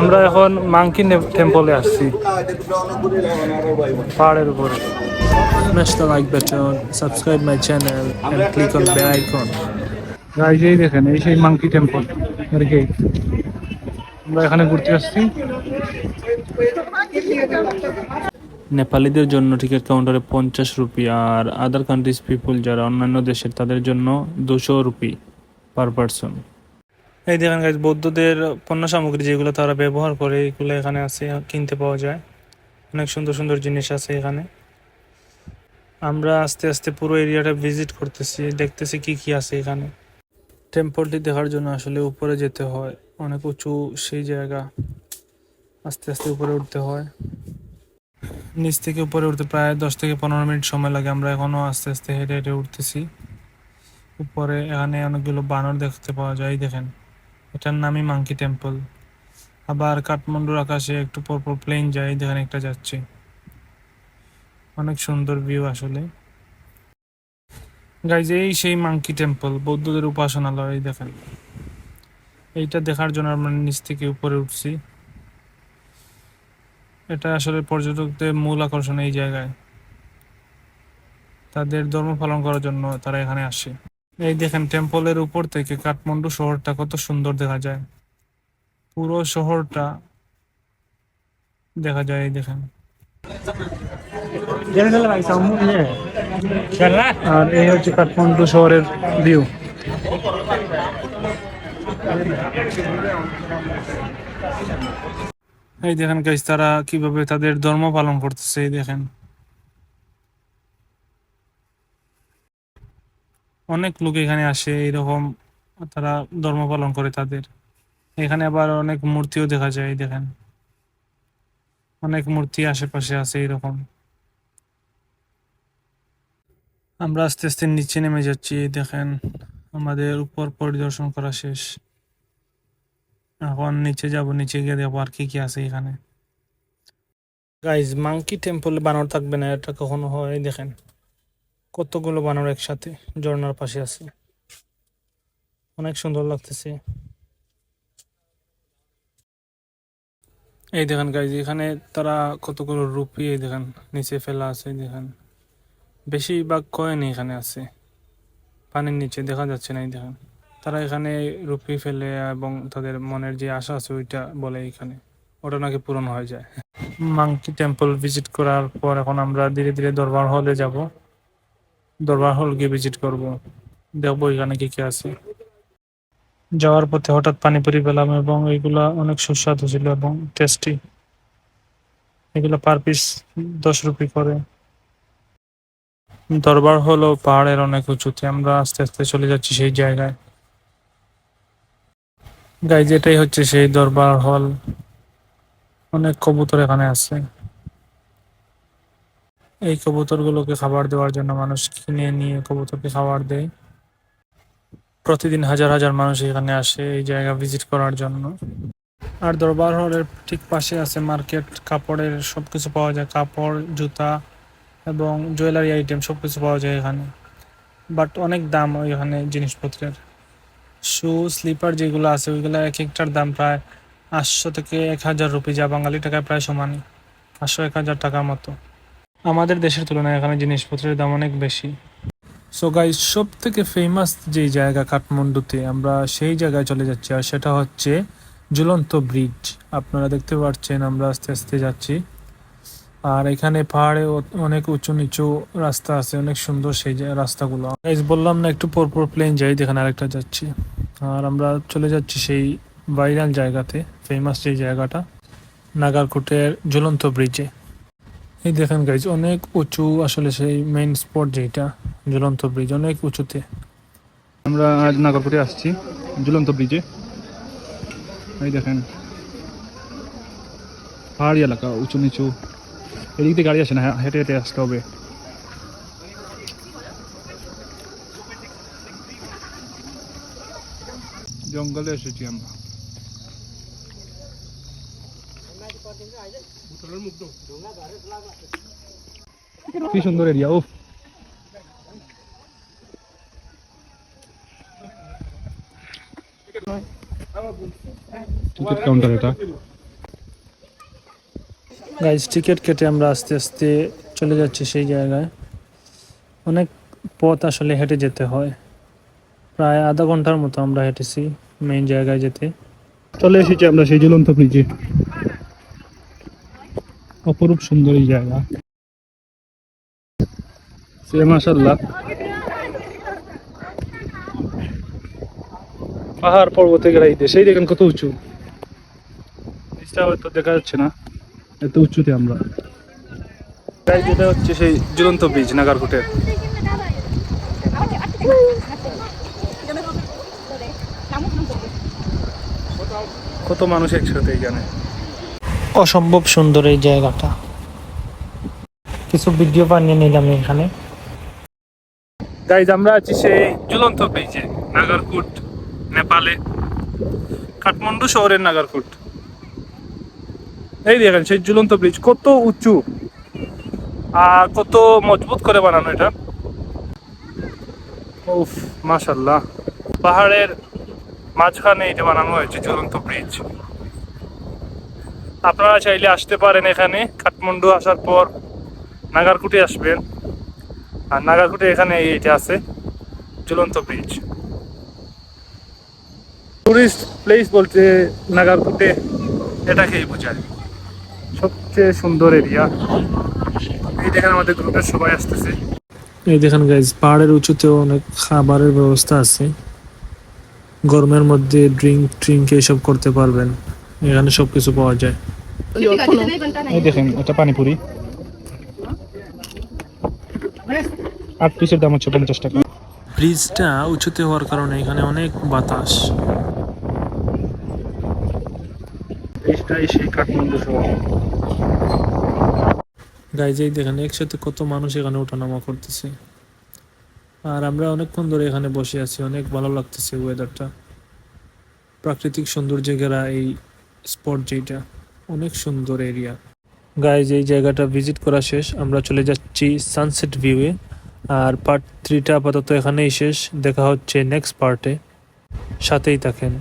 আমরা এখন মাঙ্কি টেম্পলে আসছি পাহাড়ের উপরে। Smash the like button, subscribe my channel and click on bell icon. Guys এই দেখেন, এই সেই মাঙ্কি টেম্পল এর গেট। আমরা এখানে ঘুরতে আসছি। নেপালিদের জন্য টিকিট কাউন্টারে 50 রুপি, আর আদার কান্ট্রিজ পিপল যারা অন্যান্য দেশের তাদের জন্য 200 রুপি পার পারসন। এই দেখেন গাইজ, বৌদ্ধদের পণ্য সামগ্রী যেগুলো তারা ব্যবহার করে এগুলো এখানে আছে, কিনতে পাওয়া যায়। অনেক সুন্দর সুন্দর জিনিস আছে এখানে। আমরা আস্তে আস্তে পুরো এরিয়াটা ভিজিট করতেছি, দেখতেছি কি কি আছে এখানে। টেম্পলটি দেখার জন্য আসলে উপরে যেতে হয়, অনেক উঁচু সেই জায়গা, আস্তে আস্তে উপরে উঠতে হয়। নিচ থেকে উপরে উঠতে প্রায় 10 থেকে 15 মিনিট সময় লাগে। আমরা এখনো আস্তে আস্তে হেঁটে হেঁটে উঠতেছি উপরে। এখানে অনেকগুলো বানর দেখতে পাওয়া যায়, দেখেন। এটার নামই মাঙ্কি টেম্পল। আবার কাঠমান্ডুর আকাশে একটু পরপর প্লেন যায়, দেখেন একটা যাচ্ছে। অনেক সুন্দর ভিউ আসলে গাইজ। এই সেই মাঙ্কি টেম্পল, বৌদ্ধদের উপাসনালয়। দেখেন, এইটা দেখার জন্য আমরা নিচ থেকে উপরে উঠছি। এটা আসলে পর্যটকদের মূল আকর্ষণ এই জায়গায়। তাদের ধর্ম পালন করার জন্য তারা এখানে আসে। এই দেখেন, টেম্পলের উপর থেকে কাঠমান্ডু শহরটা কত সুন্দর দেখা যায়। পুরো শহরটা দেখা যায়, এই দেখেন। আর এই হচ্ছে কাঠমান্ডু শহরের ভিউ। এই দেখেন গাইস, তারা কিভাবে তাদের ধর্ম পালন করতেছে, এই দেখেন। অনেক লোক এখানে আসে এরকম, তারা ধর্ম পালন করে তাদের। এখানে আবার অনেক মূর্তিও দেখা যায়, দেখেন। অনেক মূর্তি আশেপাশে আছে এরকম। আমরা আস্তে আস্তে নিচে নেমে যাচ্ছি, দেখেন। আমাদের উপর পরিদর্শন করা শেষ, এখন নিচে যাব। নিচে গিয়ে দেখবো আর কি কি আছে এখানে। গাইজ, মাঙ্কি টেম্পলে বানর থাকবে না এটা কখনো হয়? দেখেন, কতগুলো বানর একসাথে ঝর্ণার পাশে আছে, অনেক সুন্দর লাগতেছে। এই দেখেন গাইজ, এখানে তারা কতগুলো রুপি এই দেখেন নিচে ফেলা আছে, দেখেন। বেশিরভাগ কয়েন এখানে আছে, পানির নিচে দেখা যাচ্ছে না। এই দেখেন, তারা এখানে রুপি ফেলে এবং তাদের মনের যে আশা আছে ওইটা বলে এখানে, ওটা নাকি পূরণ হয়ে যায়। মাঙ্কি টেম্পল ভিজিট করার পর এখন আমরা ধীরে ধীরে দরবার হলে যাব। দরবার হল গিয়ে ভিজিট করব, দেখবো এখানে কি কি আছে। যাওয়ার পথে হঠাৎ পানিপুরি পেলাম এবং এগুলা অনেক সুস্বাদু ছিল এবং টেস্টি। এগুলো পার পিস 10 রুপি করে। দরবার হলো পাহাড়ের অনেক উঁচুতে, আমরা আস্তে আস্তে চলে যাচ্ছি সেই জায়গায়। গাইজ, এটাই হচ্ছে সেই দরবার হল। অনেক কবুতর এখানে আছে। এই কবুতরগুলোকে খাবার দেওয়ার জন্য মানুষ কিনে নিয়ে কবুতরকে খাবার দেয়। প্রতিদিন হাজার হাজার মানুষ এখানে আসে এই জায়গা ভিজিট করার জন্য। আর দরবার হলের ঠিক পাশে আছে মার্কেট, কাপড়ের সবকিছু পাওয়া যায়। কাপড়, জুতা এবং জুয়েলারি আইটেম সবকিছু পাওয়া যায় এখানে। বাট অনেক দাম ওইখানে জিনিসপত্রের। শু, স্লিপার যেগুলো আছে ওইগুলো এক একটার দাম প্রায় 800 থেকে 1000 রুপি, যা বাঙালি টাকায় প্রায় সমানই, 500-1000 টাকার মতো। আমাদের দেশের তুলনায় এখানে জিনিসপত্রের দাম অনেক বেশি। সো গাইস, সব থেকে ফেমাস যে জায়গা কাঠমান্ডুতে, আমরা সেই জায়গায় চলে যাচ্ছি, আর সেটা হচ্ছে ঝুলন্ত ব্রিজ। আপনারা দেখতে পাচ্ছেন আমরা আস্তে আস্তে যাচ্ছি। আর এখানে পাহাড়ে অনেক উঁচু নিচু রাস্তা আছে, অনেক সুন্দর সেই রাস্তাগুলো। গাইস, বললাম না একটু পরপর প্লেন যাই, দেখেন আরেকটা যাচ্ছি। আর আমরা চলে যাচ্ছি সেই ভাইরাল জায়গাতে, ফেমাস যে জায়গাটা, নাগারকোটের ঝুলন্ত ব্রিজে। এই দেখেন গাইজ, অনেক উঁচু আসলে সেই মেইন স্পট যেটা ঝুলন্ত ব্রিজ, অনেক উঁচুতে। আমরা আজ নাগরপুরে আসছি ঝুলন্ত ব্রিজে। এই দেখেন, পাহাড়ি এলাকা, উঁচু নিচু। এদিক দিয়ে গাড়ি আসে না, হেঁটে হেঁটে আসতে হবে। জঙ্গলে এসেছি আমরা। কি সুন্দর এরিয়া। ও টিকিট কাউন্টার এটা। গাইজ টিকিট কেটে আমরা আস্তে আস্তে চলে যাচ্ছি সেই জায়গায়। অনেক পথ আসলে হেঁটে যেতে হয়, প্রায় আধা ঘন্টার মতো আমরা হেঁটেছি মেইন জায়গায় যেতে। চলে এসেছি আমরা সেই ঝুলন্ত ব্রিজে। অপরূপ সুন্দর এই জায়গা, মাশাআল্লাহ। পাহাড় পর্বতে ঘেরা এই দেশ, এই দেখেন কত উঁচু। নিচটা হয়তো দেখা যাচ্ছে না, এত উঁচুতে আমরা। এটা হচ্ছে সেই ঝুলন্ত ব্রিজ নাগারকোটের। কত মানুষ একসাথে এখানে। অসম্ভব সুন্দর এই জায়গাটা, কিছু ভিডিও বানিয়ে নিলাম এখানে। গাইজ আমরা আছি সেই ঝুলন্ত ব্রিজে, নাগারকোট, নেপালে, কাঠমান্ডু শহরের নাগারকোট। এই দেখেন সেই ঝুলন্ত ব্রিজ কত উঁচু আর কত মজবুত করে বানানো এটা। উফ, মাশাআল্লাহ। পাহাড়ের মাঝখানে এটা বানানো হয়েছে ঝুলন্ত ব্রিজ। আপনারা চাইলে আসতে পারেন এখানে, কাঠমান্ডু আসার পর নাগারকোটে আসবেন, আর নাগারকোটে এখানে এইটা আছে ঝুলন্ত ব্রিজ। টুরিস্ট প্লেস বলতে নাগারকোটে এটাকেই বোঝায়, সবচেয়ে সুন্দর এরিয়া। এই দেখেন আমাদের গ্রুপের সবাই আসতেছে। এই দেখেন গাইজ, পাহাড়ের উঁচুতেও অনেক খাবারের ব্যবস্থা আছে। গরমের মধ্যে ড্রিঙ্ক এইসব করতে পারবেন, এখানে সবকিছু পাওয়া যায়। এই দেখেন এটা পানিপুরি, 8 পিসের দাম হচ্ছে 50 টাকা। ব্রিজটা উঁচুতে হওয়ার কারণে এখানে অনেক বাতাস। এইটাই সেই কাঠমান্ডু শহর। গাইজ এই দেখেন একসাথে কত মানুষ এখানে ওঠানামা করতেছে, আর আমরা অনেকক্ষণ ধরে এখানে বসে আছি। অনেক ভালো লাগতেছে ওয়েদারটা, প্রাকৃতিক সৌন্দর্যে ঘেরা এই স্পট, যেটা অনেক সুন্দর এরিয়া। গাইজ এই জায়গাটা ভিজিট করা শেষ, আমরা চলে যাচ্ছি সানসেট ভিউয়ে। আর পার্ট 3টা আপাতত এখানেই শেষ, দেখা হচ্ছে নেক্সট পার্টে, সাথেই থাকেন।